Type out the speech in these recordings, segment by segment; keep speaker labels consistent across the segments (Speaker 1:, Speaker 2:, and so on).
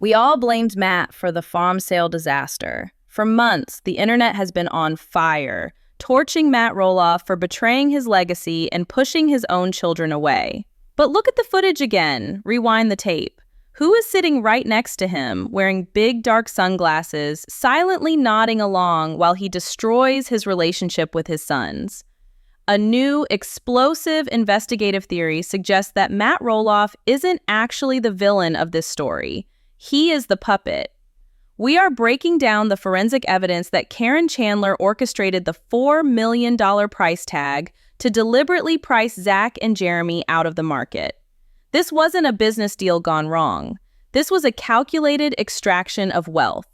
Speaker 1: We all blamed Matt for the farm sale disaster. For months, the internet has been on fire, torching Matt Roloff for betraying his legacy and pushing his own children away. But look at the footage again. Rewind the tape. Who is sitting right next to him, wearing big dark sunglasses, silently nodding along while he destroys his relationship with his sons? A new, explosive investigative theory suggests that Matt Roloff isn't actually the villain of this story. He is the puppet. We are breaking down the forensic evidence that Caryn Chandler orchestrated the $4 million price tag to deliberately price Zach and Jeremy out of the market. This wasn't a business deal gone wrong. This was a calculated extraction of wealth.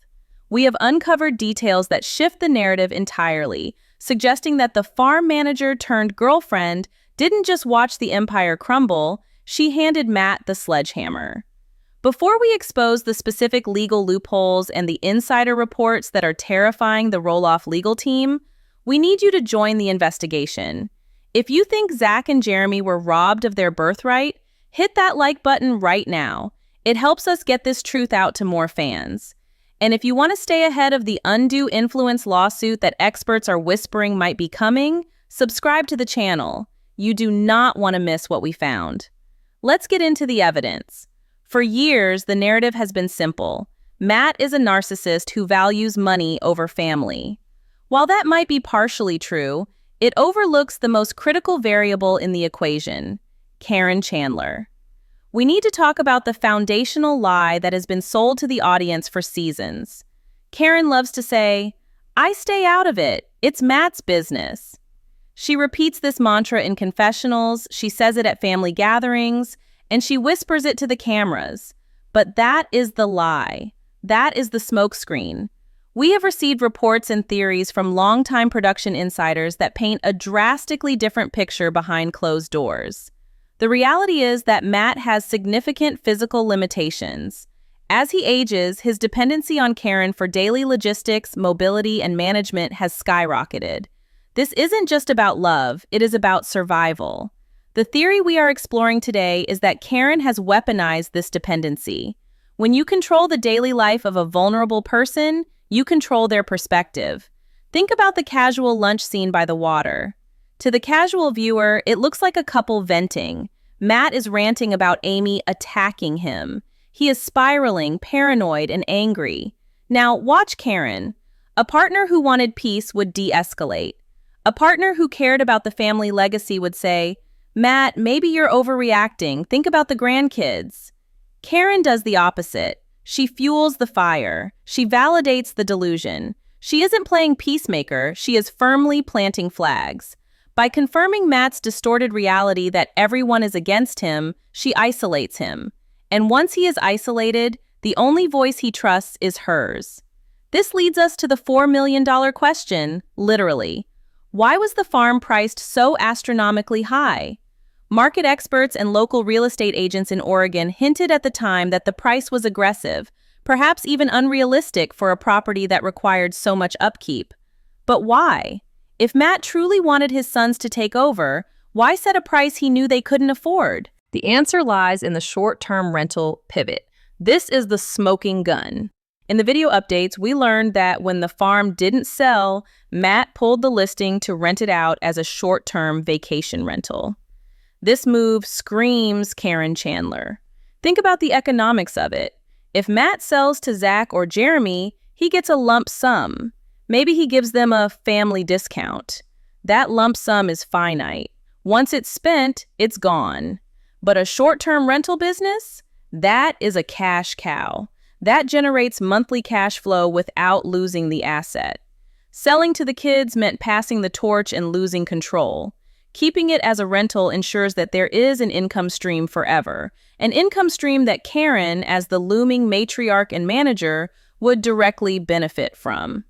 Speaker 1: We have uncovered details that shift the narrative entirely, suggesting that the farm manager turned girlfriend didn't just watch the empire crumble, she handed Matt the sledgehammer. Before we expose the specific legal loopholes and the insider reports that are terrifying the Roloff legal team, we need you to join the investigation. If you think Zach and Jeremy were robbed of their birthright, hit that like button right now. It helps us get this truth out to more fans. And if you want to stay ahead of the Undue Influence lawsuit that experts are whispering might be coming, subscribe to the channel. You do not want to miss what we found. Let's get into the evidence. For years, the narrative has been simple. Matt is a narcissist who values money over family. While that might be partially true, it overlooks the most critical variable in the equation, Caryn Chandler. We need to talk about the foundational lie that has been sold to the audience for seasons. Caryn loves to say, "I stay out of it. It's Matt's business." She repeats this mantra in confessionals, she says it at family gatherings, and she whispers it to the cameras. But that is the lie. That is the smokescreen. We have received reports and theories from longtime production insiders that paint a drastically different picture behind closed doors. The reality is that Matt has significant physical limitations. As he ages, his dependency on Caryn for daily logistics, mobility, and management has skyrocketed. This isn't just about love, it is about survival. The theory we are exploring today is that Caryn has weaponized this dependency. When you control the daily life of a vulnerable person, you control their perspective. Think about the casual lunch scene by the water. To the casual viewer, it looks like a couple venting. Matt is ranting about Amy attacking him. He is spiraling, paranoid, and angry. Now, watch Caryn. A partner who wanted peace would de-escalate. A partner who cared about the family legacy would say, "Matt, maybe you're overreacting. Think about the grandkids." Caryn does the opposite. She fuels the fire. She validates the delusion. She isn't playing peacemaker, she is firmly planting flags. By confirming Matt's distorted reality that everyone is against him, she isolates him. And once he is isolated, the only voice he trusts is hers. This leads us to the $4 million question, literally. Why was the farm priced so astronomically high? Market experts and local real estate agents in Oregon hinted at the time that the price was aggressive, perhaps even unrealistic for a property that required so much upkeep. But why? If Matt truly wanted his sons to take over, why set a price he knew they couldn't afford? The answer lies in the short-term rental pivot. This is the smoking gun. In the video updates, we learned that when the farm didn't sell, Matt pulled the listing to rent it out as a short-term vacation rental. This move screams Caryn Chandler. Think about the economics of it. If Matt sells to Zach or Jeremy, he gets a lump sum. Maybe he gives them a family discount. That lump sum is finite. Once it's spent, it's gone. But a short-term rental business? That is a cash cow. That generates monthly cash flow without losing the asset. Selling to the kids meant passing the torch and losing control. Keeping it as a rental ensures that there is an income stream forever, an income stream that Caryn, as the looming matriarch and manager, would directly benefit from.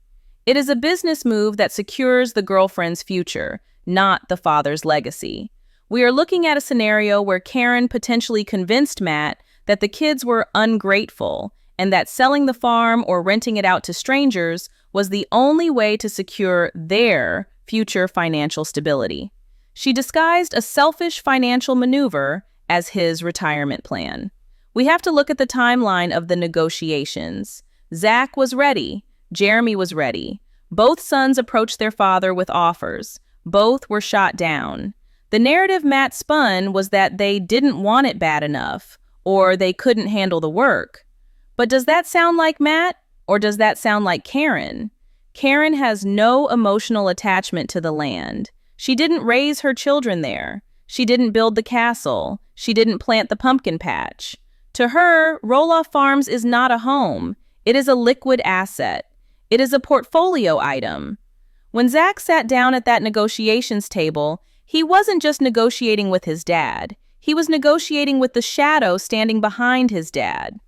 Speaker 1: It is a business move that secures the girlfriend's future, not the father's legacy. We are looking at a scenario where Caryn potentially convinced Matt that the kids were ungrateful and that selling the farm or renting it out to strangers was the only way to secure their future financial stability. She disguised a selfish financial maneuver as his retirement plan. We have to look at the timeline of the negotiations. Zach was ready. Jeremy was ready. Both sons approached their father with offers. Both were shot down. The narrative Matt spun was that they didn't want it bad enough, or they couldn't handle the work. But does that sound like Matt, or does that sound like Caryn? Caryn has no emotional attachment to the land. She didn't raise her children there. She didn't build the castle. She didn't plant the pumpkin patch. To her, Roloff Farms is not a home. It is a liquid asset. It is a portfolio item. When Zach sat down at that negotiations table, he wasn't just negotiating with his dad. He was negotiating with the shadow standing behind his dad.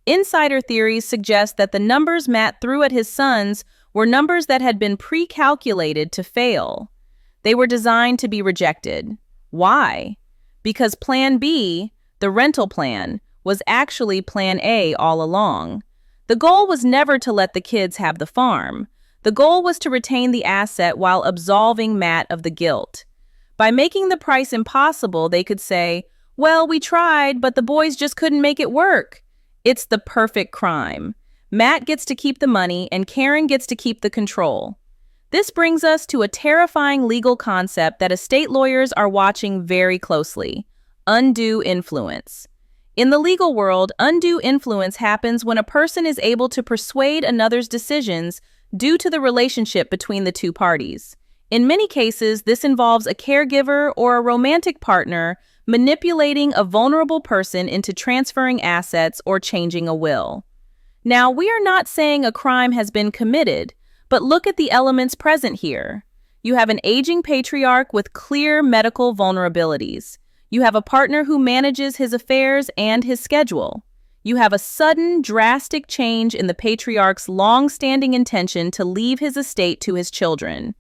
Speaker 1: Insider theories suggest that the numbers Matt threw at his sons were numbers that had been pre-calculated to fail. They were designed to be rejected. Why? Because Plan B, the rental plan, was actually Plan A all along. The goal was never to let the kids have the farm. The goal was to retain the asset while absolving Matt of the guilt. By making the price impossible, they could say, well, we tried, but the boys just couldn't make it work. It's the perfect crime. Matt gets to keep the money and Caryn gets to keep the control. This brings us to a terrifying legal concept that estate lawyers are watching very closely: undue influence. In the legal world, undue influence happens when a person is able to persuade another's decisions due to the relationship between the two parties. In many cases, this involves a caregiver or a romantic partner manipulating a vulnerable person into transferring assets or changing a will. Now, we are not saying a crime has been committed, but look at the elements present here. You have an aging patriarch with clear medical vulnerabilities. You have a partner who manages his affairs and his schedule. You have a sudden, drastic change in the patriarch's long-standing intention to leave his estate to his children.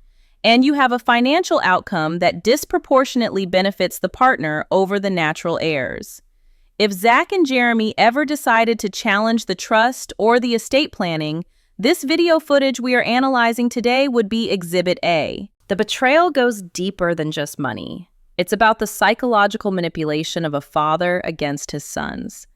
Speaker 1: And you have a financial outcome that disproportionately benefits the partner over the natural heirs. If Zach and Jeremy ever decided to challenge the trust or the estate planning, this video footage we are analyzing today would be Exhibit A. The betrayal goes deeper than just money. It's about the psychological manipulation of a father against his sons.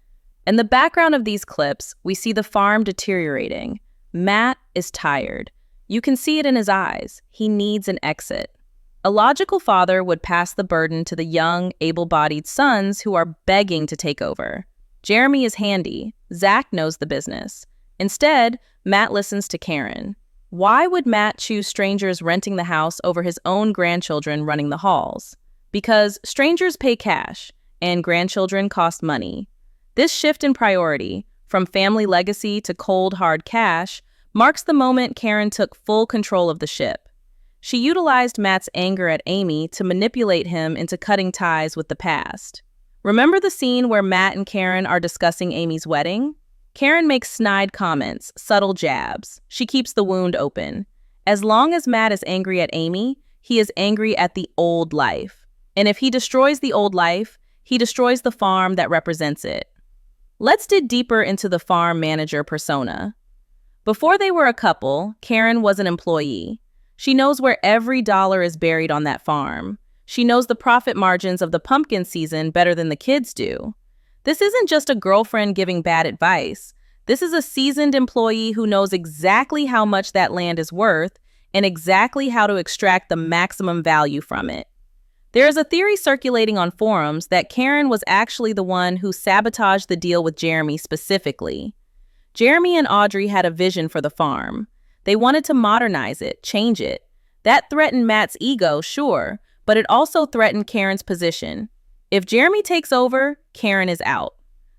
Speaker 1: In the background of these clips, we see the farm deteriorating. Matt is tired. You can see it in his eyes. He needs an exit. A logical father would pass the burden to the young, able-bodied sons who are begging to take over. Jeremy is handy. Zach knows the business. Instead, Matt listens to Caryn. Why would Matt choose strangers renting the house over his own grandchildren running the halls? Because strangers pay cash, and grandchildren cost money. This shift in priority, from family legacy to cold, hard cash, marks the moment Caryn took full control of the ship. She utilized Matt's anger at Amy to manipulate him into cutting ties with the past. Remember the scene where Matt and Caryn are discussing Amy's wedding? Caryn makes snide comments, subtle jabs. She keeps the wound open. As long as Matt is angry at Amy, he is angry at the old life. And if he destroys the old life, he destroys the farm that represents it. Let's dig deeper into the farm manager persona. Before they were a couple, Caryn was an employee. She knows where every dollar is buried on that farm. She knows the profit margins of the pumpkin season better than the kids do. This isn't just a girlfriend giving bad advice. This is a seasoned employee who knows exactly how much that land is worth and exactly how to extract the maximum value from it. There is a theory circulating on forums that Caryn was actually the one who sabotaged the deal with Jeremy specifically. Jeremy and Audrey had a vision for the farm. They wanted to modernize it, change it. That threatened Matt's ego, sure, but it also threatened Caryn's position. If Jeremy takes over, Caryn is out.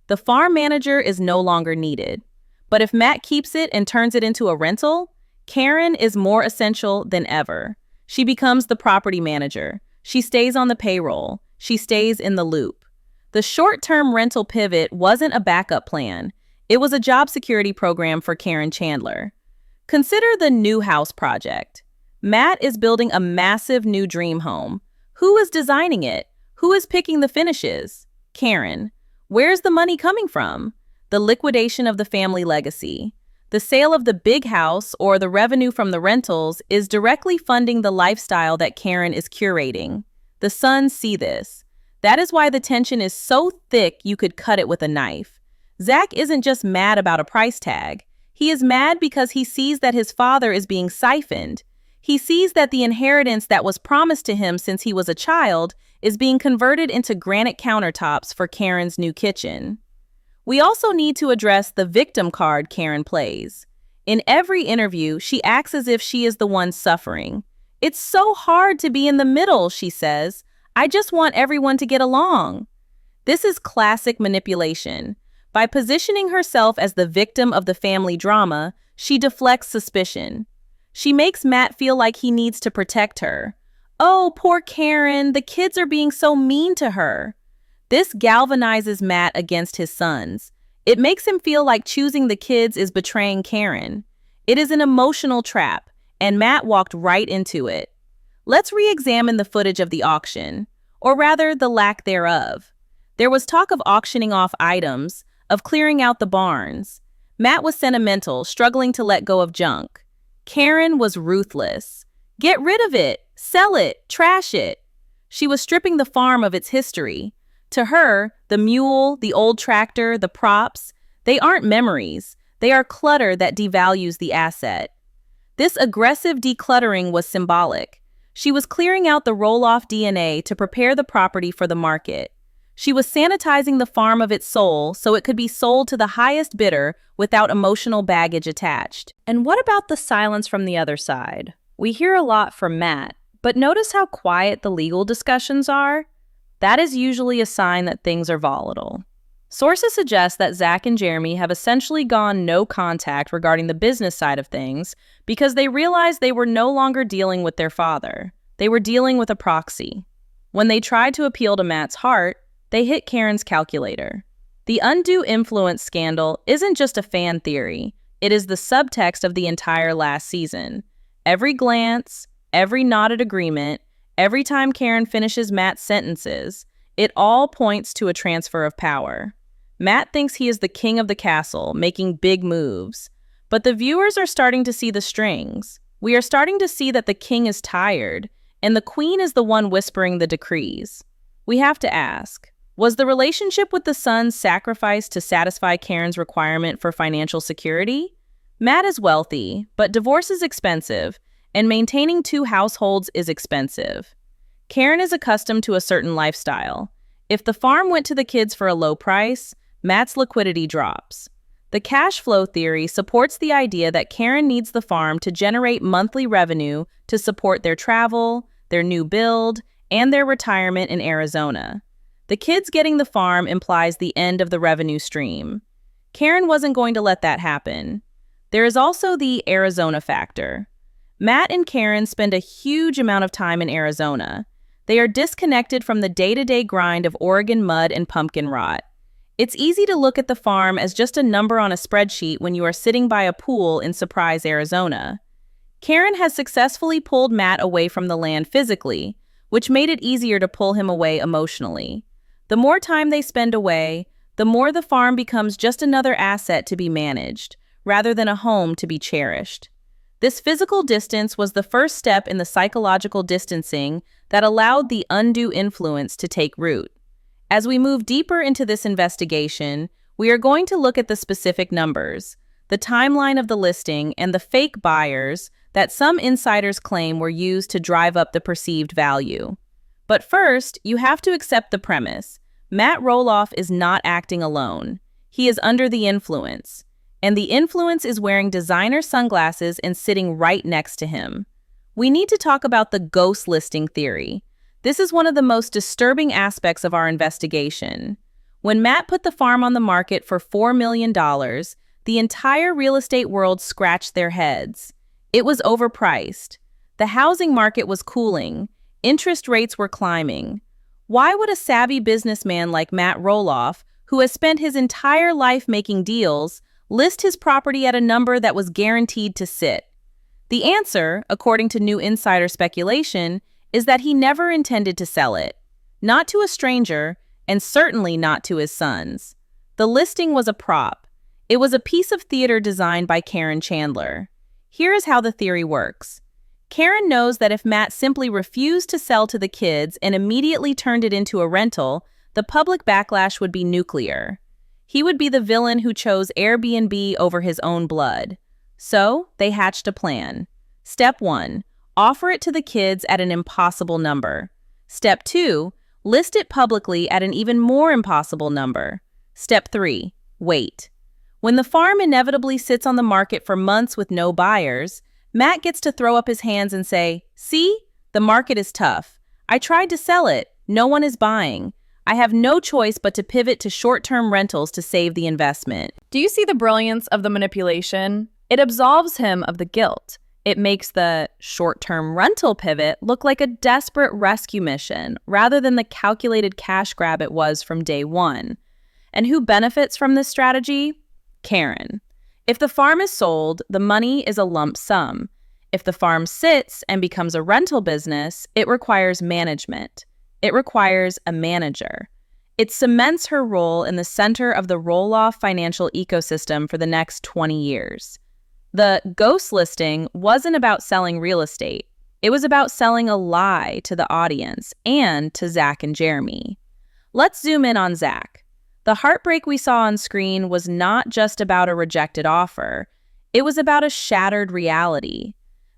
Speaker 1: The farm manager is no longer needed. But if Matt keeps it and turns it into a rental, Caryn is more essential than ever. She becomes the property manager. She stays on the payroll. She stays in the loop. The short-term rental pivot wasn't a backup plan. It was a job security program for Caryn Chandler. Consider the new house project. Matt is building a massive new dream home. Who is designing it? Who is picking the finishes? Caryn. Where's the money coming from? The liquidation of the family legacy. The sale of the big house or the revenue from the rentals is directly funding the lifestyle that Caryn is curating. The sons see this. That is why the tension is so thick you could cut it with a knife. Zach isn't just mad about a price tag. He is mad because he sees that his father is being siphoned. He sees that the inheritance that was promised to him since he was a child is being converted into granite countertops for Caryn's new kitchen. We also need to address the victim card Caryn plays. In every interview, she acts as if she is the one suffering. "It's so hard to be in the middle," she says. "I just want everyone to get along." This is classic manipulation. By positioning herself as the victim of the family drama, she deflects suspicion. She makes Matt feel like he needs to protect her. "Oh, poor Caryn, the kids are being so mean to her." This galvanizes Matt against his sons. It makes him feel like choosing the kids is betraying Caryn. It is an emotional trap, and Matt walked right into it. Let's re-examine the footage of the auction, or rather, the lack thereof. There was talk of auctioning off items, of clearing out the barns. Matt was sentimental, struggling to let go of junk. Caryn was ruthless. "Get rid of it, sell it, trash it." She was stripping the farm of its history. To her, the mule, the old tractor, the props, they aren't memories. They are clutter that devalues the asset. This aggressive decluttering was symbolic. She was clearing out the Roloff DNA to prepare the property for the market. She was sanitizing the farm of its soul so it could be sold to the highest bidder without emotional baggage attached. And what about the silence from the other side? We hear a lot from Matt, but notice how quiet the legal discussions are? That is usually a sign that things are volatile. Sources suggest that Zach and Jeremy have essentially gone no contact regarding the business side of things because they realized they were no longer dealing with their father. They were dealing with a proxy. When they tried to appeal to Matt's heart, they hit Caryn's calculator. The Undue Influence scandal isn't just a fan theory. It is the subtext of the entire last season. Every glance, every nodded agreement, every time Caryn finishes Matt's sentences, it all points to a transfer of power. Matt thinks he is the king of the castle, making big moves. But the viewers are starting to see the strings. We are starting to see that the king is tired, and the queen is the one whispering the decrees. We have to ask, was the relationship with the sons sacrificed to satisfy Caryn's requirement for financial security? Matt is wealthy, but divorce is expensive, and maintaining two households is expensive. Caryn is accustomed to a certain lifestyle. If the farm went to the kids for a low price, Matt's liquidity drops. The cash flow theory supports the idea that Caryn needs the farm to generate monthly revenue to support their travel, their new build, and their retirement in Arizona. The kids getting the farm implies the end of the revenue stream. Caryn wasn't going to let that happen. There is also the Arizona factor. Matt and Caryn spend a huge amount of time in Arizona. They are disconnected from the day-to-day grind of Oregon mud and pumpkin rot. It's easy to look at the farm as just a number on a spreadsheet when you are sitting by a pool in Surprise, Arizona. Caryn has successfully pulled Matt away from the land physically, which made it easier to pull him away emotionally. The more time they spend away, the more the farm becomes just another asset to be managed, rather than a home to be cherished. This physical distance was the first step in the psychological distancing that allowed the undue influence to take root. As we move deeper into this investigation, we are going to look at the specific numbers, the timeline of the listing, and the fake buyers that some insiders claim were used to drive up the perceived value. But first, you have to accept the premise. Matt Roloff is not acting alone. He is under the influence. And the influence is wearing designer sunglasses and sitting right next to him. We need to talk about the ghost listing theory. This is one of the most disturbing aspects of our investigation. When Matt put the farm on the market for $4 million, the entire real estate world scratched their heads. It was overpriced. The housing market was cooling. Interest rates were climbing. Why would a savvy businessman like Matt Roloff, who has spent his entire life making deals, list his property at a number that was guaranteed to sit? The answer, according to new insider speculation, is that he never intended to sell it. Not to a stranger, and certainly not to his sons. The listing was a prop. It was a piece of theater designed by Caryn Chandler. Here is how the theory works. Caryn knows that if Matt simply refused to sell to the kids and immediately turned it into a rental, the public backlash would be nuclear. He would be the villain who chose Airbnb over his own blood. So, they hatched a plan. Step 1. Offer it to the kids at an impossible number. Step 2. List it publicly at an even more impossible number. Step 3. Wait. When the farm inevitably sits on the market for months with no buyers, Matt gets to throw up his hands and say, "See? The market is tough. I tried to sell it. No one is buying. I have no choice but to pivot to short-term rentals to save the investment."
Speaker 2: Do you see the brilliance of the manipulation? It absolves him of the guilt.
Speaker 1: It makes the short-term rental pivot look like a desperate rescue mission rather than the calculated cash grab it was from day one. And who benefits from this strategy? Caryn. If the farm is sold, the money is a lump sum. If the farm sits and becomes a rental business, it requires management. It requires a manager. It cements her role in the center of the Roloff financial ecosystem for the next 20 years. The ghost listing wasn't about selling real estate. It was about selling a lie to the audience and to Zach and Jeremy. Let's zoom in on Zach. The heartbreak we saw on screen was not just about a rejected offer. It was about a shattered reality.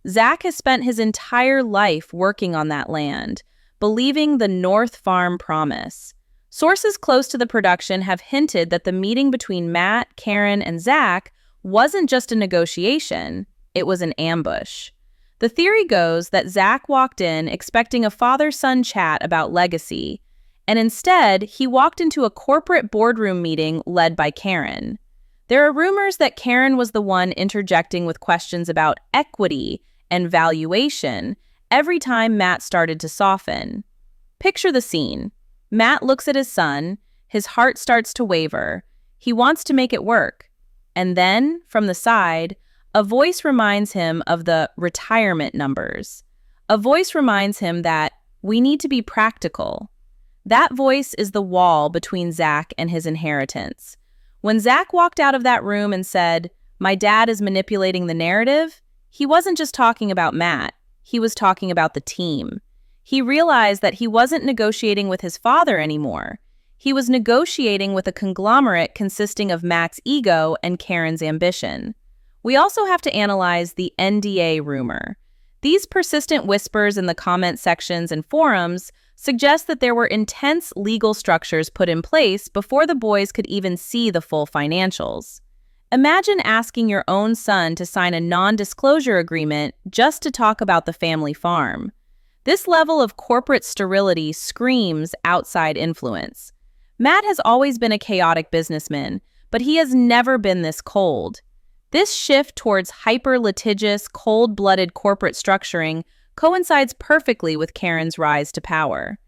Speaker 1: Zach has spent his entire life working on that land, believing the North Farm promise. Sources close to the production have hinted that the meeting between Matt, Caryn, and Zach wasn't just a negotiation, it was an ambush. The theory goes that Zach walked in expecting a father-son chat about legacy, and instead, he walked into a corporate boardroom meeting led by Caryn. There are rumors that Caryn was the one interjecting with questions about equity and valuation every time Matt started to soften. Picture the scene. Matt looks at his son, his heart starts to waver. He wants to make it work. And then, from the side, a voice reminds him of the retirement numbers. A voice reminds him that we need to be practical. That voice is the wall between Zach and his inheritance. When Zach walked out of that room and said, "My dad is manipulating the narrative," he wasn't just talking about Matt. He was talking about the team. He realized that he wasn't negotiating with his father anymore. He was negotiating with a conglomerate consisting of Matt's ego and Caryn's ambition. We also have to analyze the NDA rumor. These persistent whispers in the comment sections and forums suggest that there were intense legal structures put in place before the boys could even see the full financials. Imagine asking your own son to sign a non-disclosure agreement just to talk about the family farm. This level of corporate sterility screams outside influence. Matt has always been a chaotic businessman, but he has never been this cold. This shift towards hyper-litigious, cold-blooded corporate structuring coincides perfectly with Caryn's rise to power.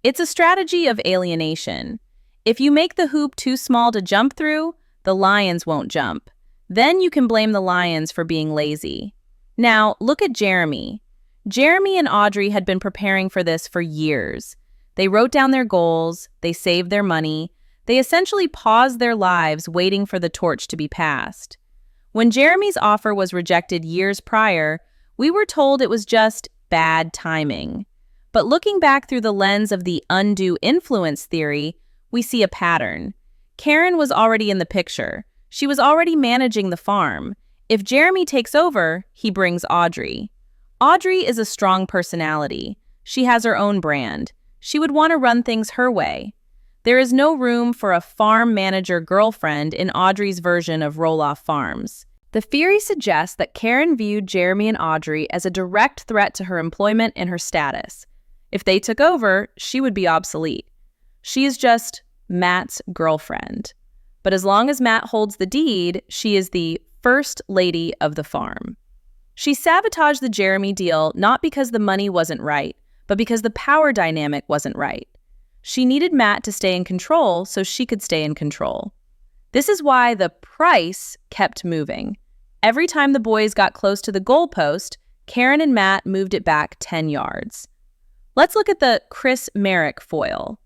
Speaker 1: It's a strategy of alienation. If you make the hoop too small to jump through, the lions won't jump. Then you can blame the lions for being lazy. Now, look at Jeremy. Jeremy and Audrey had been preparing for this for years. They wrote down their goals, they saved their money, they essentially paused their lives waiting for the torch to be passed. When Jeremy's offer was rejected years prior, we were told it was just bad timing. But looking back through the lens of the undue influence theory, we see a pattern. Caryn was already in the picture. She was already managing the farm. If Jeremy takes over, he brings Audrey. Audrey is a strong personality. She has her own brand. She would want to run things her way. There is no room for a farm manager girlfriend in Audrey's version of Roloff Farms. The theory suggests that Caryn viewed Jeremy and Audrey as a direct threat to her employment and her status. If they took over, she would be obsolete. She is just Matt's girlfriend. But as long as Matt holds the deed, she is the first lady of the farm. She sabotaged the Jeremy deal not because the money wasn't right, but because the power dynamic wasn't right. She needed Matt to stay in control so she could stay in control. This is why the price kept moving. Every time the boys got close to the goalpost, Caryn and Matt moved it back 10 yards. Let's look at the Chris Merrick foil.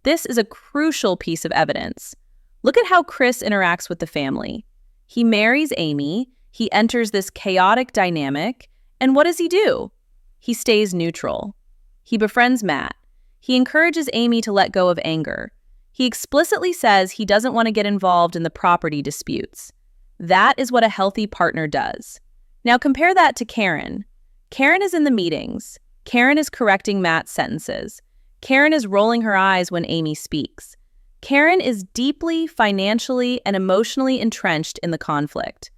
Speaker 1: This is a crucial piece of evidence. Look at how Chris interacts with the family. He marries Amy, he enters this chaotic dynamic, and what does he do? He stays neutral. He befriends Matt. He encourages Amy to let go of anger. He explicitly says he doesn't want to get involved in the property disputes. That is what a healthy partner does. Now compare that to Caryn. Caryn is in the meetings. Caryn is correcting Matt's sentences. Caryn is rolling her eyes when Amy speaks. Caryn is deeply financially and emotionally entrenched in the conflict.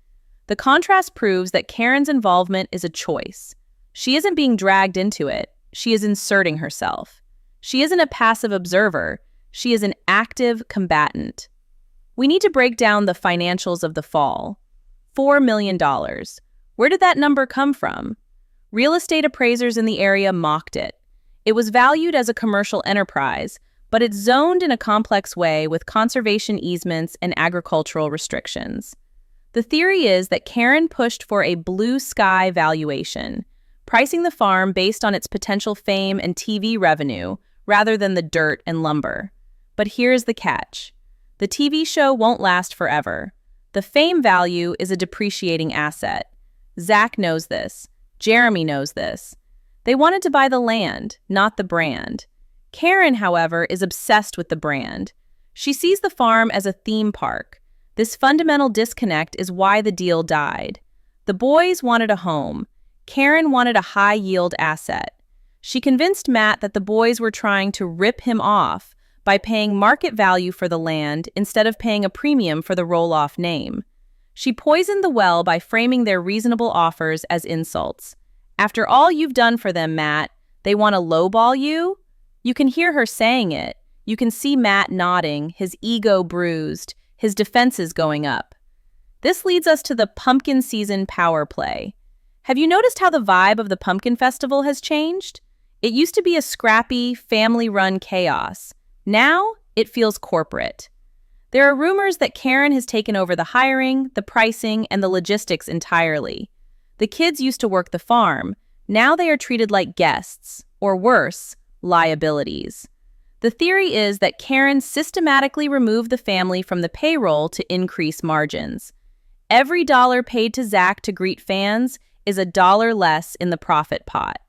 Speaker 1: The contrast proves that Caryn's involvement is a choice. She isn't being dragged into it. She is inserting herself. She isn't a passive observer. She is an active combatant. We need to break down the financials of the fall. $4 million. Where did that number come from? Real estate appraisers in the area mocked it. It was valued as a commercial enterprise, but it's zoned in a complex way with conservation easements and agricultural restrictions. The theory is that Caryn pushed for a blue sky valuation, pricing the farm based on its potential fame and TV revenue rather than the dirt and lumber. But here's the catch. The TV show won't last forever. The fame value is a depreciating asset. Zach knows this. Jeremy knows this. They wanted to buy the land, not the brand. Caryn, however, is obsessed with the brand. She sees the farm as a theme park. This fundamental disconnect is why the deal died. The boys wanted a home. Caryn wanted a high-yield asset. She convinced Matt that the boys were trying to rip him off by paying market value for the land instead of paying a premium for the Roloff name. She poisoned the well by framing their reasonable offers as insults. After all you've done for them, Matt, they want to lowball you? You can hear her saying it. You can see Matt nodding, his ego bruised, his defenses going up. This leads us to the pumpkin season power play. Have you noticed how the vibe of the pumpkin festival has changed? It used to be a scrappy, family-run chaos. Now, it feels corporate. There are rumors that Caryn has taken over the hiring, the pricing, and the logistics entirely. The kids used to work the farm. Now they are treated like guests, or worse, liabilities. The theory is that Caryn systematically removed the family from the payroll to increase margins. Every dollar paid to Zach to greet fans is a dollar less in the profit pot.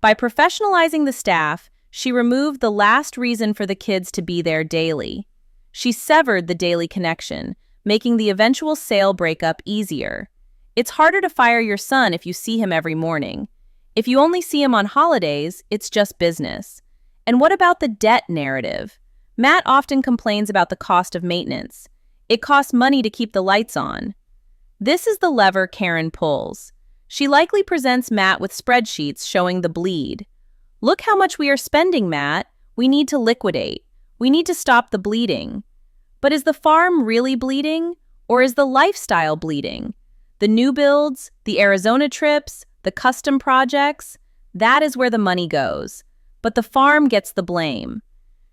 Speaker 1: By professionalizing the staff, she removed the last reason for the kids to be there daily. She severed the daily connection, making the eventual sale breakup easier. It's harder to fire your son if you see him every morning. If you only see him on holidays, it's just business. And what about the debt narrative? Matt often complains about the cost of maintenance. It costs money to keep the lights on. This is the lever Caryn pulls. She likely presents Matt with spreadsheets showing the bleed. Look how much we are spending, Matt. We need to liquidate. We need to stop the bleeding. But is the farm really bleeding? Or is the lifestyle bleeding? The new builds, the Arizona trips, the custom projects, that is where the money goes. But the farm gets the blame.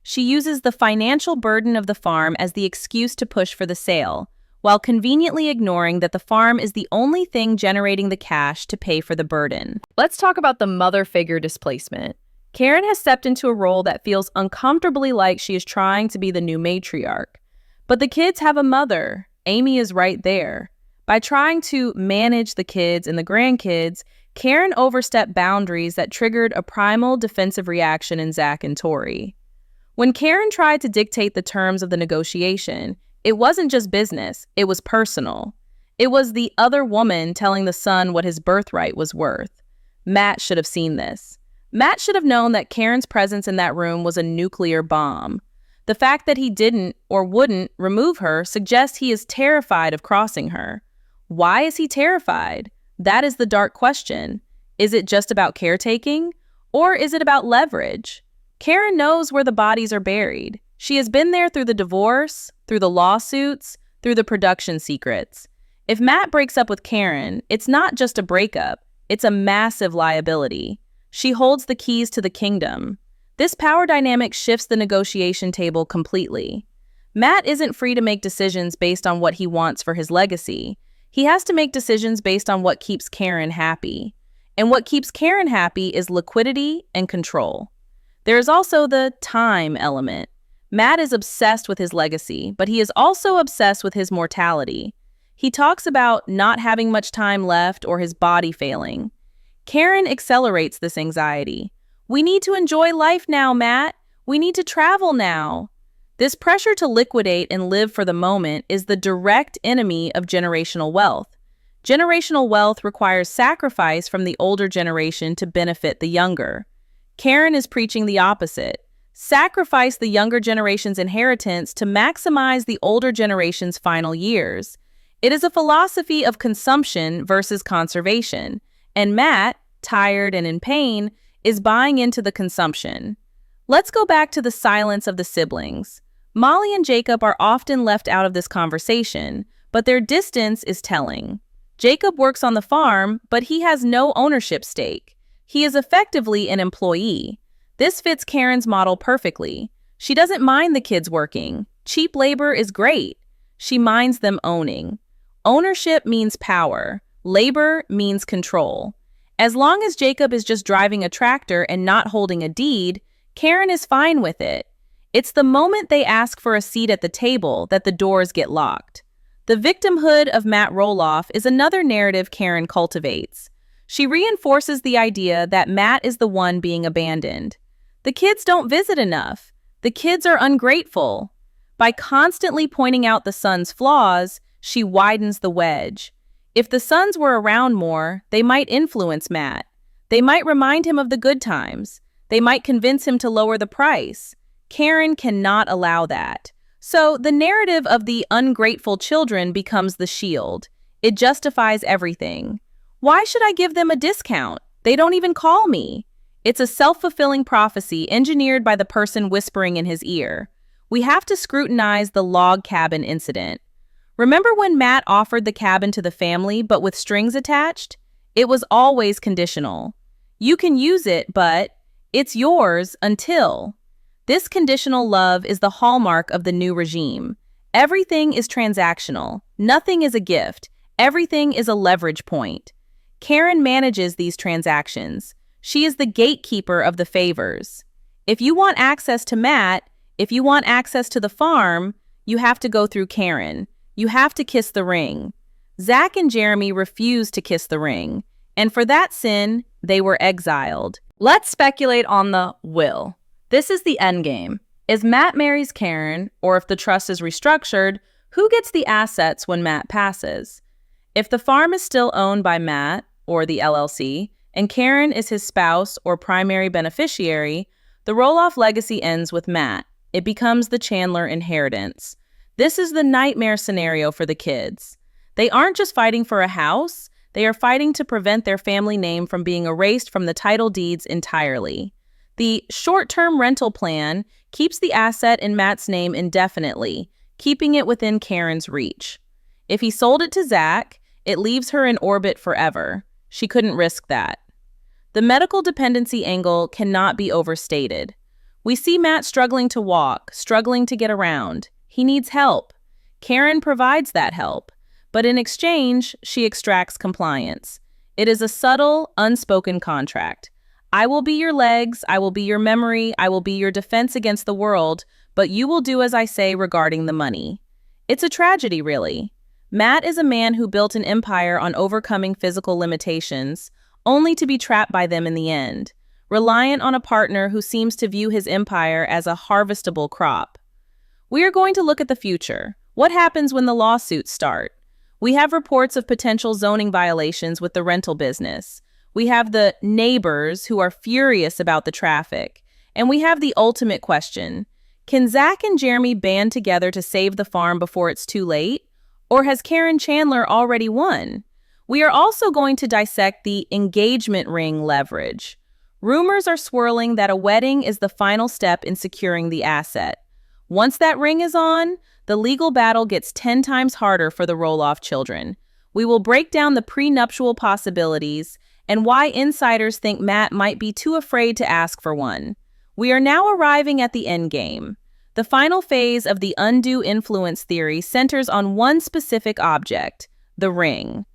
Speaker 1: She uses the financial burden of the farm as the excuse to push for the sale, while conveniently ignoring that the farm is the only thing generating the cash to pay for the burden.
Speaker 2: Let's talk about the mother figure displacement. Caryn has stepped into a role that feels uncomfortably like she is trying to be the new matriarch. But the kids have a mother. Amy is right there. By trying to manage the kids and the grandkids, Caryn overstepped boundaries that triggered a primal defensive reaction in Zach and Tori. When Caryn tried to dictate the terms of the negotiation, it wasn't just business, it was personal. It was the other woman telling the son what his birthright was worth. Matt should have seen this. Matt should have known that Caryn's presence in that room was a nuclear bomb. The fact that he didn't or wouldn't remove her suggests he is terrified of crossing her. Why is he terrified? That is the dark question. Is it just about caretaking? Or is it about leverage? Caryn knows where the bodies are buried. She has been there through the divorce, through the lawsuits, through the production secrets. If Matt breaks up with Caryn, it's not just a breakup, it's a massive liability. She holds the keys to the kingdom. This power dynamic shifts the negotiation table completely. Matt isn't free to make decisions based on what he wants for his legacy. He has to make decisions based on what keeps Caryn happy. And what keeps Caryn happy is liquidity and control. There is also the time element. Matt is obsessed with his legacy, but he is also obsessed with his mortality. He talks about not having much time left or his body failing. Caryn accelerates this anxiety. We need to enjoy life now, Matt. We need to travel now. This pressure to liquidate and live for the moment is the direct enemy of generational wealth. Generational wealth requires sacrifice from the older generation to benefit the younger. Caryn is preaching the opposite. Sacrifice the younger generation's inheritance to maximize the older generation's final years. It is a philosophy of consumption versus conservation, and Matt, tired and in pain, is buying into the consumption. Let's go back to the silence of the siblings. Molly and Jacob are often left out of this conversation, but their distance is telling. Jacob works on the farm, but he has no ownership stake. He is effectively an employee. This fits Caryn's model perfectly. She doesn't mind the kids working. Cheap labor is great. She minds them owning. Ownership means power. Labor means control. As long as Jacob is just driving a tractor and not holding a deed, Caryn is fine with it. It's the moment they ask for a seat at the table that the doors get locked. The victimhood of Matt Roloff is another narrative Caryn cultivates. She reinforces the idea that Matt is the one being abandoned. The kids don't visit enough. The kids are ungrateful. By constantly pointing out the son's flaws, she widens the wedge. If the sons were around more, they might influence Matt. They might remind him of the good times. They might convince him to lower the price. Caryn cannot allow that. So the narrative of the ungrateful children becomes the shield. It justifies everything. Why should I give them a discount? They don't even call me. It's a self-fulfilling prophecy engineered by the person whispering in his ear. We have to scrutinize the log cabin incident. Remember when Matt offered the cabin to the family but with strings attached? It was always conditional. You can use it, but it's yours until. This conditional love is the hallmark of the new regime. Everything is transactional. Nothing is a gift. Everything is a leverage point. Caryn manages these transactions. She is the gatekeeper of the favors. If you want access to Matt, if you want access to the farm, you have to go through Caryn. You have to kiss the ring. Zach and Jeremy refused to kiss the ring, and for that sin, they were exiled. Let's speculate on the will. This is the endgame. If Matt marries Caryn, or if the trust is restructured, who gets the assets when Matt passes? If the farm is still owned by Matt, or the LLC, and Caryn is his spouse or primary beneficiary, the Roloff legacy ends with Matt. It becomes the Chandler inheritance. This is the nightmare scenario for the kids. They aren't just fighting for a house, they are fighting to prevent their family name from being erased from the title deeds entirely. The short-term rental plan keeps the asset in Matt's name indefinitely, keeping it within Caryn's reach. If he sold it to Zach, it leaves her in orbit forever. She couldn't risk that. The medical dependency angle cannot be overstated. We see Matt struggling to walk, struggling to get around. He needs help. Caryn provides that help, but in exchange, she extracts compliance. It is a subtle, unspoken contract. I will be your legs, I will be your memory, I will be your defense against the world, but you will do as I say regarding the money. It's a tragedy, really. Matt is a man who built an empire on overcoming physical limitations, only to be trapped by them in the end, reliant on a partner who seems to view his empire as a harvestable crop. We are going to look at the future. What happens when the lawsuits start? We have reports of potential zoning violations with the rental business. We have the neighbors who are furious about the traffic. And we have the ultimate question. Can Zach and Jeremy band together to save the farm before it's too late? Or has Caryn Chandler already won? We are also going to dissect the engagement ring leverage. Rumors are swirling that a wedding is the final step in securing the asset. Once that ring is on, the legal battle gets 10 times harder for the Roloff children. We will break down the prenuptial possibilities and why insiders think Matt might be too afraid to ask for one. We are now arriving at the endgame. The final phase of the undue influence theory centers on one specific object, the ring.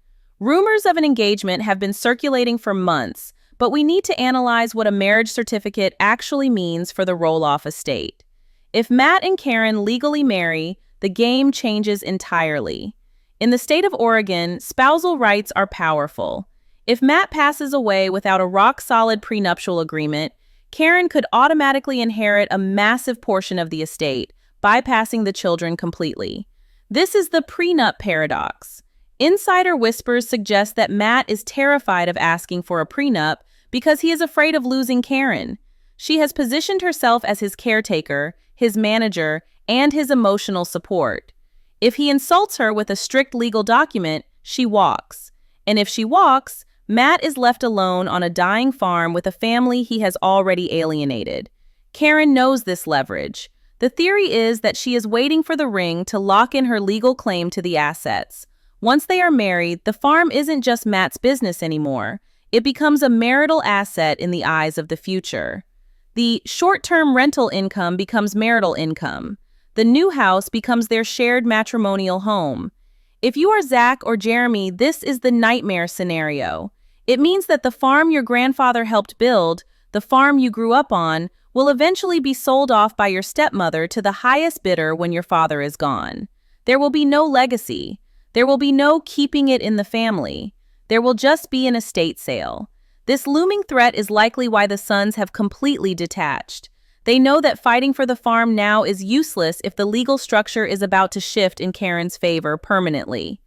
Speaker 2: Rumors of an engagement have been circulating for months, but we need to analyze what a marriage certificate actually means for the Roloff estate. If Matt and Caryn legally marry, the game changes entirely. In the state of Oregon, spousal rights are powerful. If Matt passes away without a rock-solid prenuptial agreement, Caryn could automatically inherit a massive portion of the estate, bypassing the children completely. This is the prenup paradox. Insider whispers suggest that Matt is terrified of asking for a prenup because he is afraid of losing Caryn. She has positioned herself as his caretaker, his manager, and his emotional support. If he insults her with a strict legal document, she walks. And if she walks, Matt is left alone on a dying farm with a family he has already alienated. Caryn knows this leverage. The theory is that she is waiting for the ring to lock in her legal claim to the assets. Once they are married, the farm isn't just Matt's business anymore. It becomes a marital asset in the eyes of the future. The short-term rental income becomes marital income. The new house becomes their shared matrimonial home. If you are Zach or Jeremy, this is the nightmare scenario. It means that the farm your grandfather helped build, the farm you grew up on, will eventually be sold off by your stepmother to the highest bidder when your father is gone. There will be no legacy. There will be no keeping it in the family. There will just be an estate sale. This looming threat is likely why the sons have completely detached. They know that fighting for the farm now is useless if the legal structure is about to shift in Caryn's favor permanently.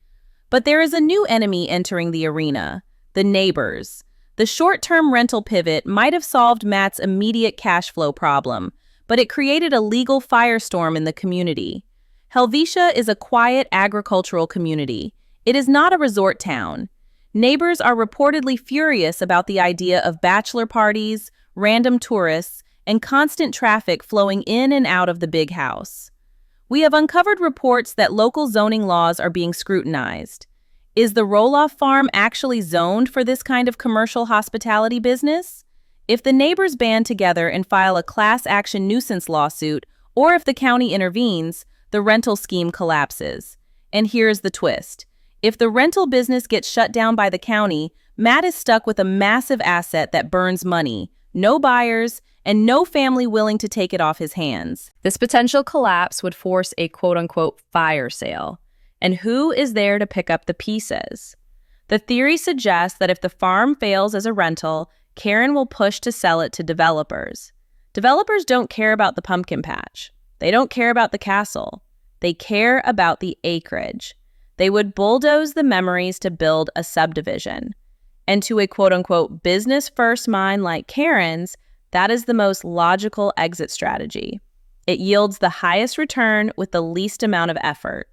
Speaker 2: But there is a new enemy entering the arena: the neighbors. The short-term rental pivot might have solved Matt's immediate cash flow problem, but it created a legal firestorm in the community. Helvetia is a quiet agricultural community. It is not a resort town. Neighbors are reportedly furious about the idea of bachelor parties, random tourists, and constant traffic flowing in and out of the big house. We have uncovered reports that local zoning laws are being scrutinized. Is the Roloff farm actually zoned for this kind of commercial hospitality business? If the neighbors band together and file a class action nuisance lawsuit, or if the county intervenes, the rental scheme collapses. And here's the twist. If the rental business gets shut down by the county, Matt is stuck with a massive asset that burns money, no buyers, and no family willing to take it off his hands.
Speaker 1: This potential collapse would force a quote-unquote fire sale. And who is there to pick up the pieces? The theory suggests that if the farm fails as a rental, Caryn will push to sell it to developers. Developers don't care about the pumpkin patch. They don't care about the castle. They care about the acreage. They would bulldoze the memories to build a subdivision. And to a quote-unquote business-first mind like Caryn's, that is the most logical exit strategy. It yields the highest return with the least amount of effort.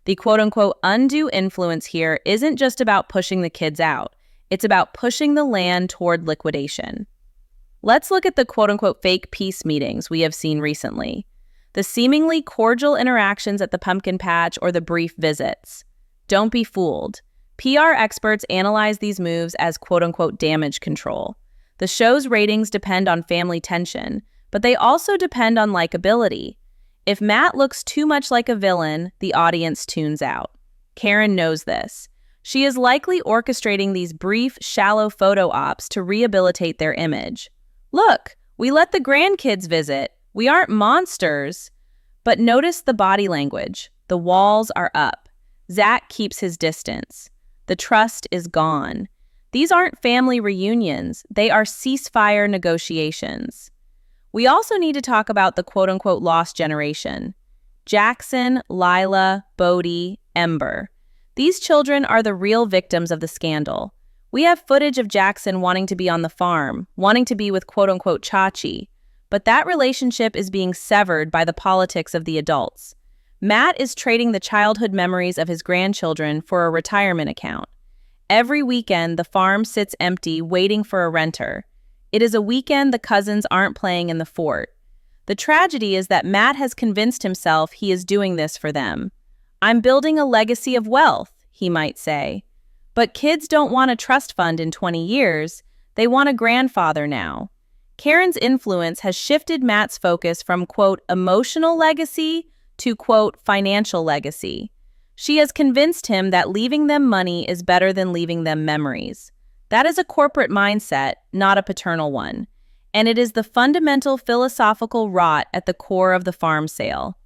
Speaker 1: The quote-unquote undue influence here isn't just about pushing the kids out. It's about pushing the land toward liquidation. Let's look at the quote-unquote fake peace meetings we have seen recently. The seemingly cordial interactions at the pumpkin patch or the brief visits. Don't be fooled. PR experts analyze these moves as quote-unquote damage control. The show's ratings depend on family tension, but they also depend on likability. If Matt looks too much like a villain, the audience tunes out. Caryn knows this. She is likely orchestrating these brief, shallow photo ops to rehabilitate their image. Look, we let the grandkids visit. We aren't monsters. But notice the body language. The walls are up. Zach keeps his distance. The trust is gone. These aren't family reunions. They are ceasefire negotiations. We also need to talk about the quote-unquote lost generation. Jackson, Lila, Bodie, Ember. These children are the real victims of the scandal. We have footage of Jackson wanting to be on the farm, wanting to be with quote-unquote Chachi, but that relationship is being severed by the politics of the adults. Matt is trading the childhood memories of his grandchildren for a retirement account. Every weekend, the farm sits empty, waiting for a renter. It is a weekend the cousins aren't playing in the fort. The tragedy is that Matt has convinced himself he is doing this for them. I'm building a legacy of wealth, he might say. But kids don't want a trust fund in 20 years. They want a grandfather now. Caryn's influence has shifted Matt's focus from, quote, emotional legacy to, quote, financial legacy. She has convinced him that leaving them money is better than leaving them memories. That is a corporate mindset, not a paternal one. And it is the fundamental philosophical rot at the core of the farm sale.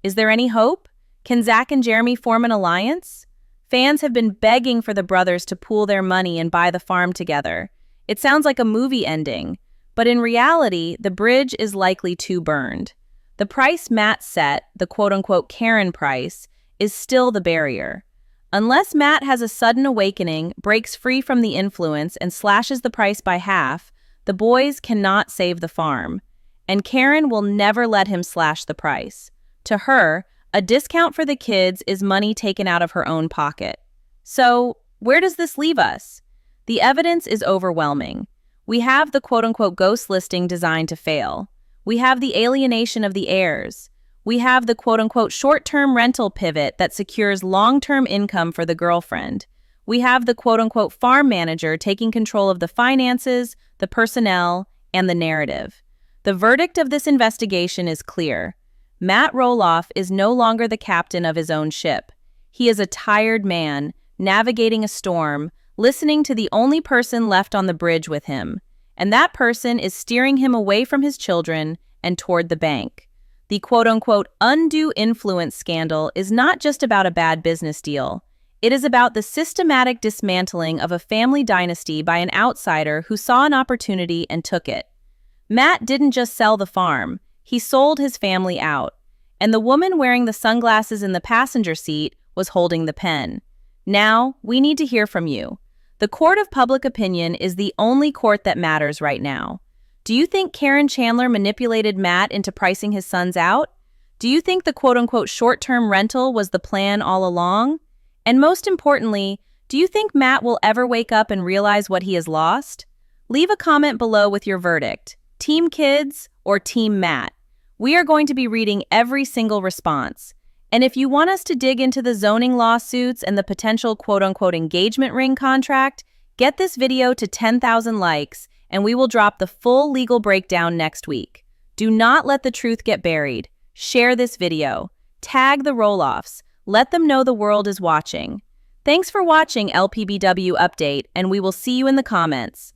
Speaker 1: Is there any hope? Can Zach and Jeremy form an alliance? Fans have been begging for the brothers to pool their money and buy the farm together. It sounds like a movie ending, but in reality, the bridge is likely too burned. The price Matt set, the quote-unquote Caryn price, is still the barrier. Unless Matt has a sudden awakening, breaks free from the influence, and slashes the price by half, the boys cannot save the farm. And Caryn will never let him slash the price. To her, a discount for the kids is money taken out of her own pocket. So, where does this leave us? The evidence is overwhelming. We have the quote-unquote ghost listing designed to fail. We have the alienation of the heirs. We have the quote-unquote short-term rental pivot that secures long-term income for the girlfriend. We have the quote-unquote farm manager taking control of the finances, the personnel, and the narrative. The verdict of this investigation is clear. Matt Roloff is no longer the captain of his own ship. He is a tired man, navigating a storm, listening to the only person left on the bridge with him. And that person is steering him away from his children and toward the bank. The quote-unquote undue influence scandal is not just about a bad business deal. It is about the systematic dismantling of a family dynasty by an outsider who saw an opportunity and took it. Matt didn't just sell the farm, he sold his family out. And the woman wearing the sunglasses in the passenger seat was holding the pen. Now, we need to hear from you. The court of public opinion is the only court that matters right now. Do you think Caryn Chandler manipulated Matt into pricing his sons out? Do you think the quote-unquote short-term rental was the plan all along? And most importantly, do you think Matt will ever wake up and realize what he has lost? Leave a comment below with your verdict. Team Kids or Team Matt? We are going to be reading every single response. And if you want us to dig into the zoning lawsuits and the potential quote-unquote engagement ring contract, get this video to 10,000 likes and we will drop the full legal breakdown next week. Do not let the truth get buried. Share this video. Tag the Roloffs. Let them know the world is watching. Thanks for watching LPBW Update, and we will see you in the comments.